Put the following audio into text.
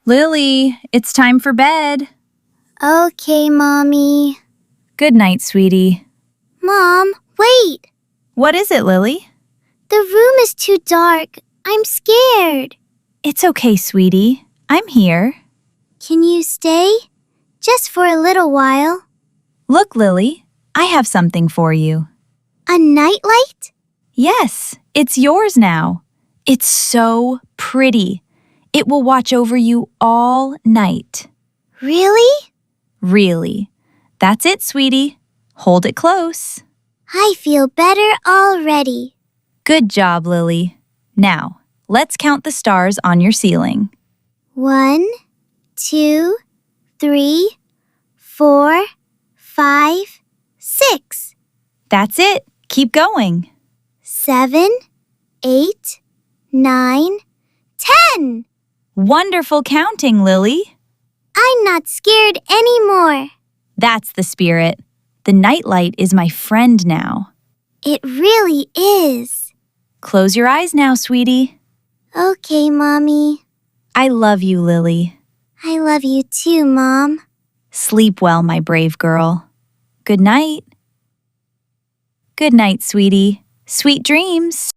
Lily, it's time for bed. Okay, Mommy. Good night, sweetie. Mom, wait! What is it, Lily? The room is too dark. I'm scared. It's okay, sweetie. I'm here. Can you stay? Just for a little while. Look, Lily, I have something for you. A nightlight? Yes, it's yours now. It's so pretty. It will watch over you all night. Really? Really. That's it, sweetie. Hold it close. I feel better already. Good job, Lily. Now, let's count the stars on your ceiling. 1, 2, 3, 4, 5, 6. That's it. Keep going. 7, 8, 9, 10. Wonderful counting, Lily. I'm not scared anymore. That's the spirit. The nightlight is my friend now. It really is. Close your eyes now, sweetie. Okay, Mommy. I love you, Lily. I love you too, Mom. Sleep well, my brave girl. Good night. Good night, sweetie. Sweet dreams.